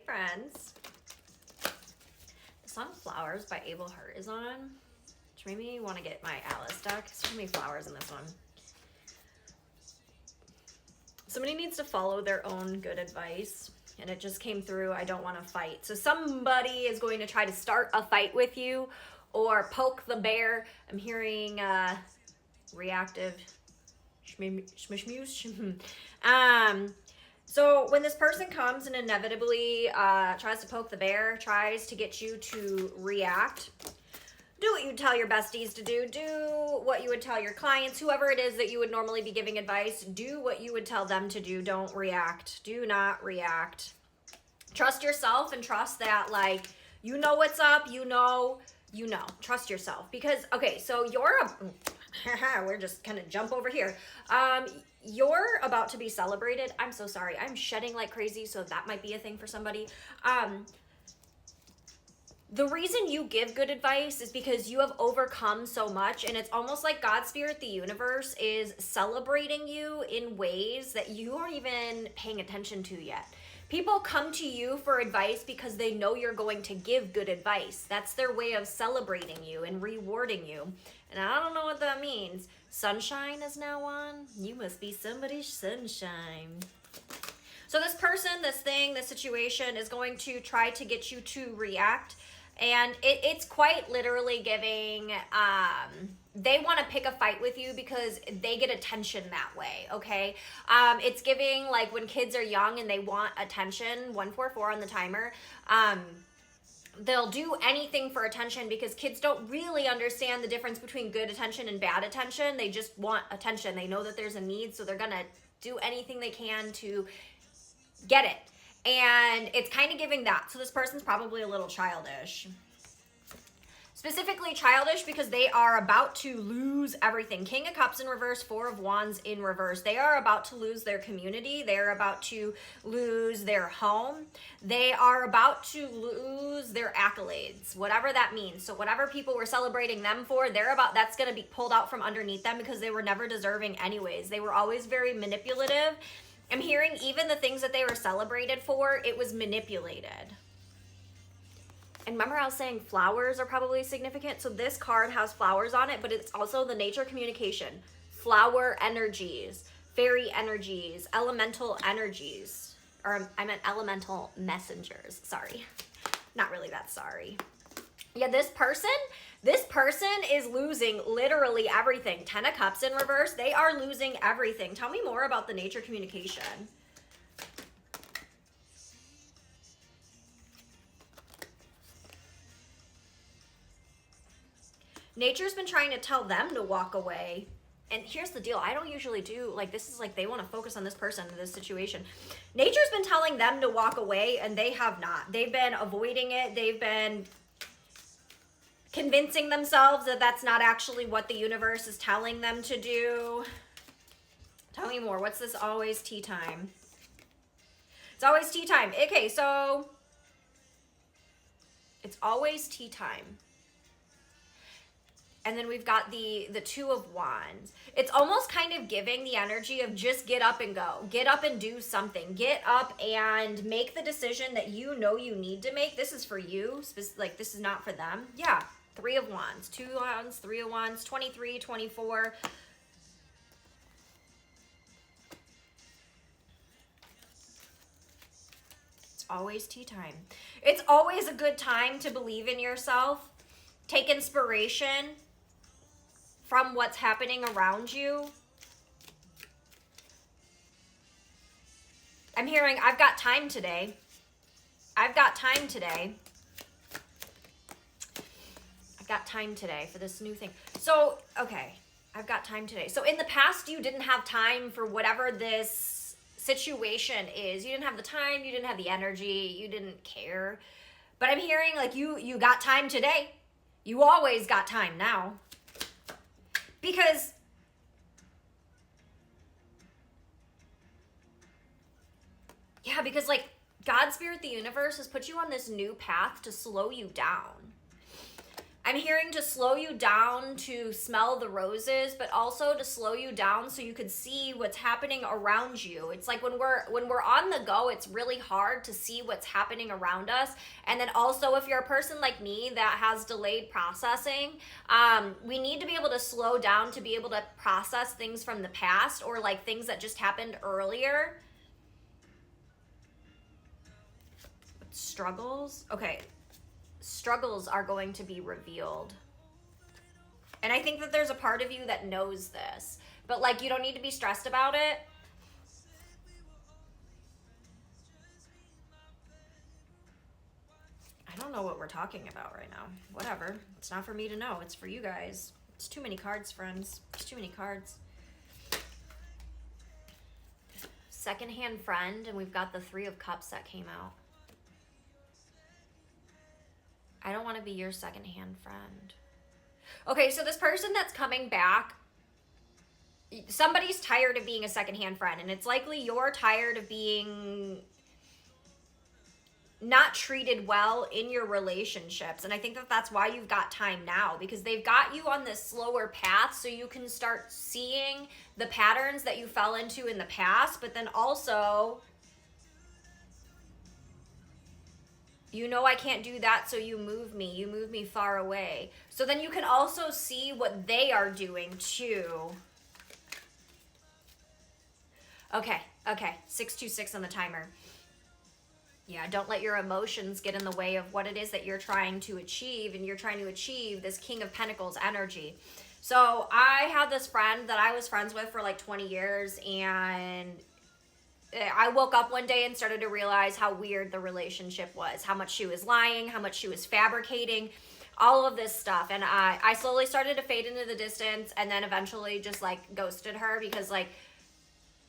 friends. The song Flowers by Abel Hart is on, which made me want to get my Alice deck. There's so many flowers in this one. Somebody needs to follow their own good advice, and it just came through, I don't want to fight. So somebody is going to try to start a fight with you or poke the bear. I'm hearing reactive shmishmuse. So when this person comes and inevitably tries to poke the bear, tries to get you to react, do what you tell your besties to do. Do what you would tell your clients, whoever it is that you would normally be giving advice. Do what you would tell them to do. Don't react. Do not react. Trust yourself and trust that, like, you know what's up. You know. Trust yourself. Because, okay, so we're just kind of jump over here. You're about to be celebrated. I'm so sorry. I'm shedding like crazy, so that might be a thing for somebody. The reason you give good advice is because you have overcome so much, and it's almost like God, Spirit, the universe is celebrating you in ways that you aren't even paying attention to yet. People come to you for advice because they know you're going to give good advice. That's their way of celebrating you and rewarding you. And I don't know what that means. Sunshine is now on. You must be somebody's sunshine. So this person, this thing, this situation is going to try to get you to react. And it's quite literally giving, they want to pick a fight with you because they get attention that way, okay? It's giving, like, when kids are young and they want attention, 144 on the timer, they'll do anything for attention because kids don't really understand the difference between good attention and bad attention. They just want attention. They know that there's a need, so they're going to do anything they can to get it. And it's kind of giving that. So this person's probably a little childish. Specifically childish because they are about to lose everything. King of Cups in reverse, Four of Wands in reverse. They are about to lose their community. They are about to lose their home. They are about to lose their accolades, whatever that means. So whatever people were celebrating them for, that's going to be pulled out from underneath them because they were never deserving anyways. They were always very manipulative. I'm hearing even the things that they were celebrated for, it was manipulated. And remember I was saying flowers are probably significant? So this card has flowers on it, but it's also the nature communication. Flower energies, fairy energies, elemental energies. Or I meant elemental messengers. Sorry. Not really that sorry. Yeah, this person is losing literally everything. 10 of Cups in reverse. They are losing everything. Tell me more about the nature communication. Nature's been trying to tell them to walk away. And here's the deal. I don't usually do, like, this is like they want to focus on this person in this situation. Nature's been telling them to walk away, and they have not. They've been avoiding it. They've been convincing themselves that that's not actually what the universe is telling them to do. Tell me more. What's this always tea time? It's always tea time. Okay, so it's always tea time. And then we've got the Two of Wands. It's almost kind of giving the energy of just get up and go. Get up and do something. Get up and make the decision that you know you need to make. This is for you. Like, this is not for them. Yeah. 3 of Wands. 2 of Wands. 3 of Wands. 23, 24. It's always tea time. It's always a good time to believe in yourself. Take inspiration from what's happening around you. I'm hearing, I've got time today. I've got time today. I've got time today for this new thing. So, okay, I've got time today. So in the past, you didn't have time for whatever this situation is. You didn't have the time, you didn't have the energy, you didn't care. But I'm hearing like you got time today. You always got time now. Because like God, Spirit, the universe has put you on this new path to slow you down. I'm hearing to slow you down to smell the roses, but also to slow you down so you can see what's happening around you. It's like when we're on the go, it's really hard to see what's happening around us. And then also, if you're a person like me that has delayed processing, we need to be able to slow down to be able to process things from the past, or like things that just happened earlier. Struggles? Okay. Struggles are going to be revealed. And I think that there's a part of you that knows this, but like, you don't need to be stressed about it. I don't know what we're talking about right now. Whatever. It's not for me to know. It's for you guys. It's too many cards, friends. It's too many cards. Secondhand friend, and we've got the Three of Cups that came out. I don't want to be your secondhand friend. Okay, so this person that's coming back, somebody's tired of being a secondhand friend, and it's likely you're tired of being not treated well in your relationships. And I think that that's why you've got time now, because they've got you on this slower path so you can start seeing the patterns that you fell into in the past, but then also, you know, I can't do that, so you move me far away. So then you can also see what they are doing too. Okay, 626 on the timer. Yeah, don't let your emotions get in the way of what it is that you're trying to achieve, and you're trying to achieve this King of Pentacles energy. So I had this friend that I was friends with for like 20 years, and I woke up one day and started to realize how weird the relationship was, how much she was lying, how much she was fabricating, all of this stuff. And I slowly started to fade into the distance, and then eventually just like ghosted her, because like,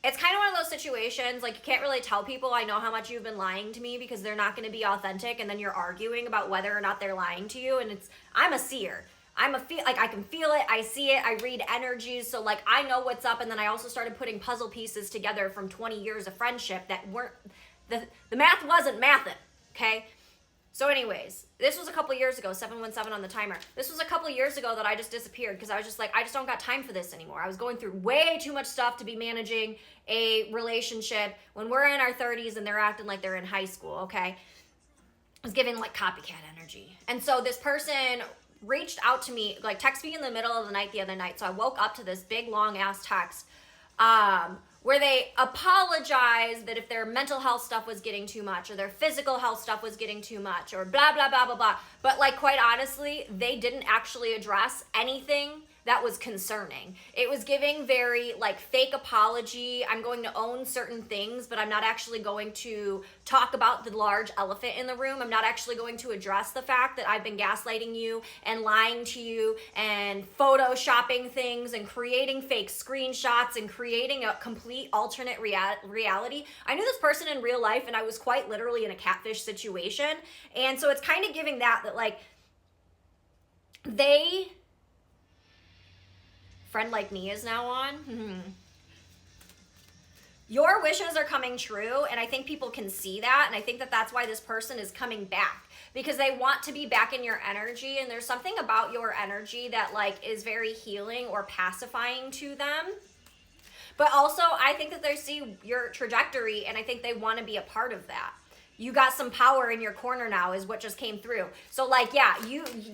it's kind of one of those situations, like, you can't really tell people, I know how much you've been lying to me, because they're not going to be authentic, and then you're arguing about whether or not they're lying to you. And I'm a seer. Like, I can feel it, I see it, I read energies, so like, I know what's up. And then I also started putting puzzle pieces together from 20 years of friendship that weren't, the math wasn't mathin', okay? So anyways, this was a couple years ago, 717 on the timer. This was a couple years ago that I just disappeared, because I was just like, I just don't got time for this anymore. I was going through way too much stuff to be managing a relationship when we're in our 30s and they're acting like they're in high school, okay? I was giving like copycat energy. And so this person reached out to me, like texted me in the middle of the night the other night. So I woke up to this big long ass text where they apologized that if their mental health stuff was getting too much, or their physical health stuff was getting too much, or blah, blah, blah, blah, blah. But like, quite honestly, they didn't actually address anything that was concerning. It was giving very like fake apology. I'm going to own certain things, but I'm not actually going to talk about the large elephant in the room. I'm not actually going to address the fact that I've been gaslighting you and lying to you and photoshopping things and creating fake screenshots and creating a complete alternate reality. I knew this person in real life, and I was quite literally in a catfish situation. And so it's kind of giving that like, friend like me is now on. Your wishes are coming true, and I think people can see that, and I think that that's why this person is coming back, because they want to be back in your energy, and there's something about your energy that like is very healing or pacifying to them. But also, I think that they see your trajectory, and I think they want to be a part of that. You got some power in your corner now is what just came through. So like, yeah,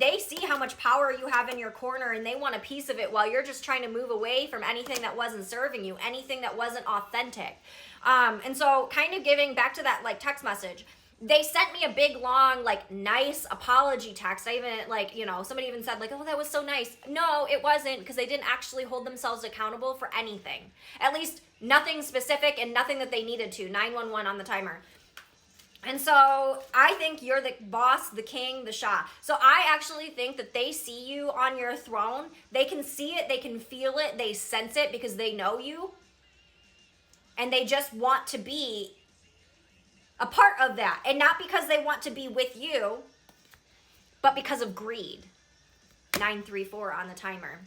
they see how much power you have in your corner, and they want a piece of it, while you're just trying to move away from anything that wasn't serving you, anything that wasn't authentic. And so kind of giving back to that like text message, they sent me a big long like nice apology text. I even like, you know, somebody even said like, oh, that was so nice. No, it wasn't, because they didn't actually hold themselves accountable for anything. At least nothing specific, and nothing that they needed to. 911 on the timer. And so I think you're the boss, the king, the Shah. So I actually think that they see you on your throne. They can see it, they can feel it, they sense it, because they know you. And they just want to be a part of that. And not because they want to be with you, but because of greed. 934 on the timer.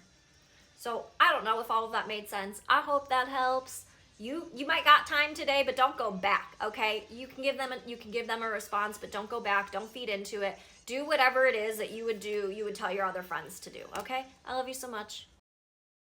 So I don't know if all of that made sense. I hope that helps. You might got time today, but don't go back, okay? You can give them a response, but don't go back. Don't feed into it. do whatever it is that you would tell your other friends to do, okay? I love you so much.